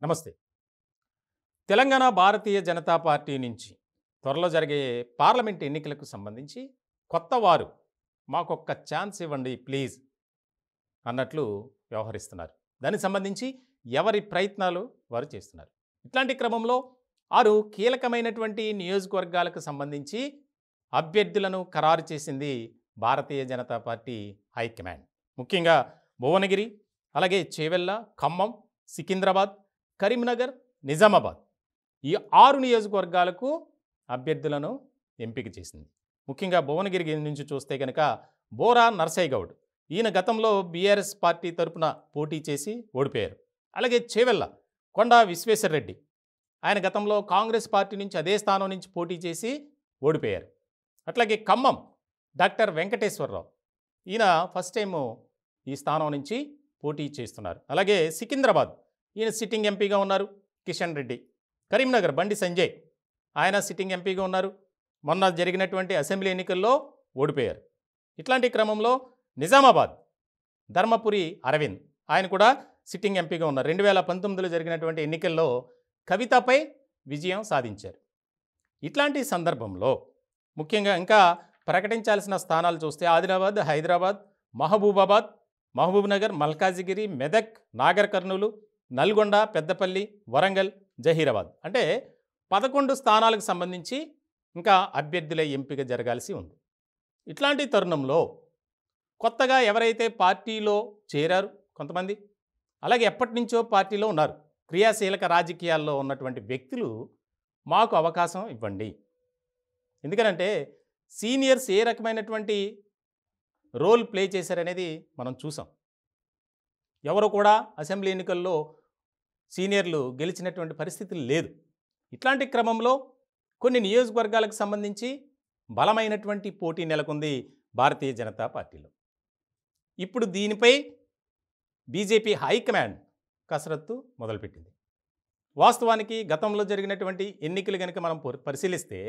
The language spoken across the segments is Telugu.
నమస్తే. తెలంగాణ భారతీయ జనతా పార్టీ నుంచి త్వరలో జరిగే పార్లమెంట్ ఎన్నికలకు సంబంధించి కొత్త వారు మాకొక్క ఛాన్స్ ఇవ్వండి ప్లీజ్ అన్నట్లు వ్యవహరిస్తున్నారు. దానికి సంబంధించి ఎవరి ప్రయత్నాలు వారు చేస్తున్నారు. ఇట్లాంటి క్రమంలో వారు కీలకమైనటువంటి నియోజకవర్గాలకు సంబంధించి అభ్యర్థులను ఖరారు చేసింది భారతీయ జనతా పార్టీ హైకమాండ్. ముఖ్యంగా భువనగిరి, అలాగే చేవెళ్ళ, ఖమ్మం, సికింద్రాబాద్, కరీంనగర్, నిజామాబాద్ ఈ 6 నియోజకవర్గాలకు అభ్యర్థులను ఎంపిక చేసింది. ముఖ్యంగా భువనగిరి నుంచి చూస్తే కనుక బోరా నర్సయ్య గౌడ్, ఈయన గతంలో బీఆర్ఎస్ పార్టీ తరపున పోటీ చేసి ఓడిపోయారు. అలాగే చేవెళ్ళ కొండా విశ్వేశ్వరరెడ్డి, ఆయన గతంలో కాంగ్రెస్ పార్టీ నుంచి అదే స్థానం నుంచి పోటీ చేసి ఓడిపోయారు. అట్లాగే ఖమ్మం డాక్టర్ వెంకటేశ్వరరావు, ఈయన ఫస్ట్ టైము ఈ స్థానం నుంచి పోటీ చేస్తున్నారు. అలాగే సికింద్రాబాద్ ఈయన సిట్టింగ్ ఎంపీగా ఉన్నారు కిషన్ రెడ్డి. కరీంనగర్ బండి సంజయ్, ఆయన సిట్టింగ్ ఎంపీగా ఉన్నారు, మొన్న జరిగినటువంటి అసెంబ్లీ ఎన్నికల్లో ఓడిపోయారు. ఇట్లాంటి క్రమంలో నిజామాబాద్ ధర్మపురి అరవింద్, ఆయన కూడా సిట్టింగ్ ఎంపీగా ఉన్నారు. 2019లో జరిగినటువంటి ఎన్నికల్లో కవితపై విజయం సాధించారు. ఇట్లాంటి సందర్భంలో ముఖ్యంగా ఇంకా ప్రకటించాల్సిన స్థానాలు చూస్తే ఆదిలాబాద్, హైదరాబాద్, మహబూబాబాద్, మహబూబ్నగర్, మల్కాజిగిరి, మెదక్, నాగర్ కర్నూలు, నల్గొండ, పెద్దపల్లి, వరంగల్, జహీరాబాద్ అంటే 11 స్థానాలకు సంబంధించి ఇంకా అభ్యర్థుల ఎంపిక జరగాల్సి ఉంది. ఇట్లాంటి తరుణంలో కొత్తగా ఎవరైతే పార్టీలో చేరారు కొంతమంది, అలాగే ఎప్పటి నుంచో పార్టీలో ఉన్నారు, క్రియాశీలక రాజకీయాల్లో ఉన్నటువంటి వ్యక్తులు మాకు అవకాశం ఇవ్వండి. ఎందుకనంటే సీనియర్స్ ఏ రకమైనటువంటి రోల్ ప్లే చేశారనేది మనం చూసాం. ఎవరు కూడా అసెంబ్లీ ఎన్నికల్లో సీనియర్లు గెలిచినటువంటి పరిస్థితి లేదు. ఇట్లాంటి క్రమంలో కొన్ని నియోజకవర్గాలకు సంబంధించి బలమైనటువంటి పోటీ నెలకొంది భారతీయ జనతా పార్టీలో. ఇప్పుడు దీనిపై బీజేపీ హైకమాండ్ కసరత్తు మొదలుపెట్టింది. వాస్తవానికి గతంలో జరిగినటువంటి ఎన్నికలు కనుక మనం పరిశీలిస్తే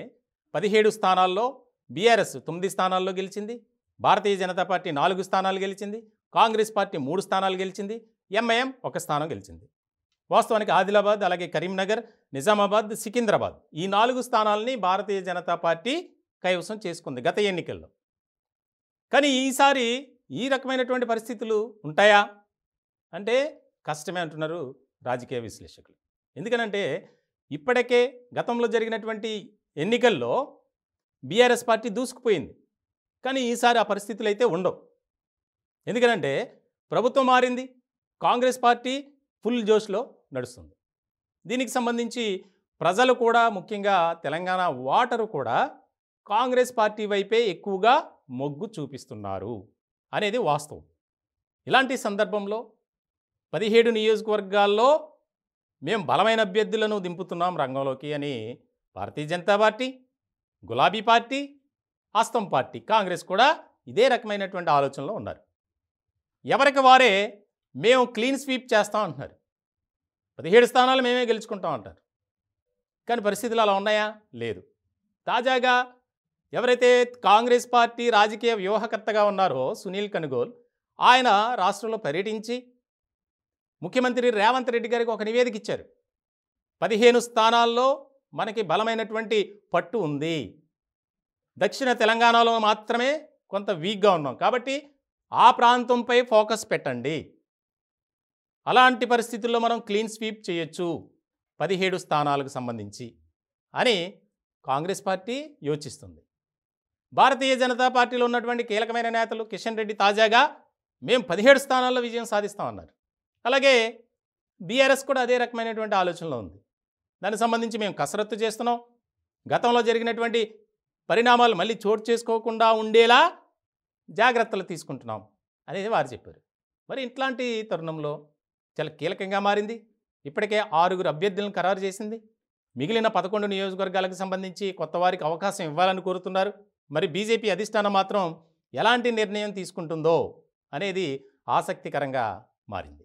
17 స్థానాల్లో బీఆర్ఎస్ 9 స్థానాల్లో గెలిచింది, భారతీయ జనతా పార్టీ 4 స్థానాలు గెలిచింది, కాంగ్రెస్ పార్టీ 3 స్థానాలు గెలిచింది, ఎంఐఎం 1 స్థానం గెలిచింది. వాస్తవానికి ఆదిలాబాద్, అలాగే కరీంనగర్, నిజామాబాద్, సికింద్రాబాద్ ఈ 4 స్థానాలని భారతీయ జనతా పార్టీ కైవసం చేసుకుంది గత ఎన్నికల్లో. కానీ ఈసారి ఈ రకమైనటువంటి పరిస్థితులు ఉంటాయా అంటే కష్టమే అంటున్నారు రాజకీయ విశ్లేషకులు. ఎందుకనంటే ఇప్పటికే గతంలో జరిగినటువంటి ఎన్నికల్లో బీఆర్ఎస్ పార్టీ దూసుకుపోయింది. కానీ ఈసారి ఆ పరిస్థితులు అయితే ఉండవు. ఎందుకనంటే ప్రభుత్వం మారింది, కాంగ్రెస్ పార్టీ ఫుల్ జోష్లో నడుస్తుంది. దీనికి సంబంధించి ప్రజలు కూడా, ముఖ్యంగా తెలంగాణ ఓటరు కూడా కాంగ్రెస్ పార్టీ వైపే ఎక్కువగా మొగ్గు చూపిస్తున్నారు అనేది వాస్తవం. ఇలాంటి సందర్భంలో 17 నియోజకవర్గాల్లో మేము బలమైన అభ్యర్థులను దింపుతున్నాం రంగంలోకి అని భారతీయ జనతా పార్టీ, గులాబీ పార్టీ, హస్తం పార్టీ, కాంగ్రెస్ కూడా ఇదే రకమైనటువంటి ఆలోచనలో ఉన్నారు. ఎవరికి వారే మేము క్లీన్ స్వీప్ చేస్తాం అంటున్నారు. 17 స్థానాలు మేమే గెలుచుకుంటాం అంటారు. కానీ పరిస్థితులు అలా ఉన్నాయా? లేదు. తాజాగా ఎవరైతే కాంగ్రెస్ పార్టీ రాజకీయ వ్యూహకర్తగా ఉన్నారో సునీల్ కనుగోల్, ఆయన రాష్ట్రంలో పర్యటించి ముఖ్యమంత్రి రేవంత్ రెడ్డి గారికి ఒక నివేదిక ఇచ్చారు. 15 స్థానాల్లో మనకి బలమైనటువంటి పట్టు ఉంది, దక్షిణ తెలంగాణలో మాత్రమే కొంత వీక్గా ఉన్నాం, కాబట్టి ఆ ప్రాంతంపై ఫోకస్ పెట్టండి, అలాంటి పరిస్థితుల్లో మనం క్లీన్ స్వీప్ చేయొచ్చు 17 స్థానాలకు సంబంధించి అని కాంగ్రెస్ పార్టీ యోచిస్తుంది. భారతీయ జనతా పార్టీలో ఉన్నటువంటి కీలకమైన నేతలు కిషన్ రెడ్డి తాజాగా మేము 17 స్థానాల్లో విజయం సాధిస్తామన్నారు. అలాగే బీఆర్ఎస్ కూడా అదే రకమైనటువంటి ఆలోచనలో ఉంది. దానికి సంబంధించి మేము కసరత్తు చేస్తున్నాం, గతంలో జరిగినటువంటి పరిణామాలు మళ్ళీ చోటు చేసుకోకుండా ఉండేలా జాగ్రత్తలు తీసుకుంటున్నాం అనేది వారు చెప్పారు. మరి ఇట్లాంటి తరుణంలో చాలా కీలకంగా మారింది. ఇప్పటికే 6 అభ్యర్థులను ఖరారు చేసింది. మిగిలిన 11 నియోజకవర్గాలకు సంబంధించి కొత్త వారికి అవకాశం ఇవ్వాలని కోరుతున్నారు. మరి బీజేపీ అధిష్టానం మాత్రం ఎలాంటి నిర్ణయం తీసుకుంటుందో అనేది ఆసక్తికరంగా మారింది.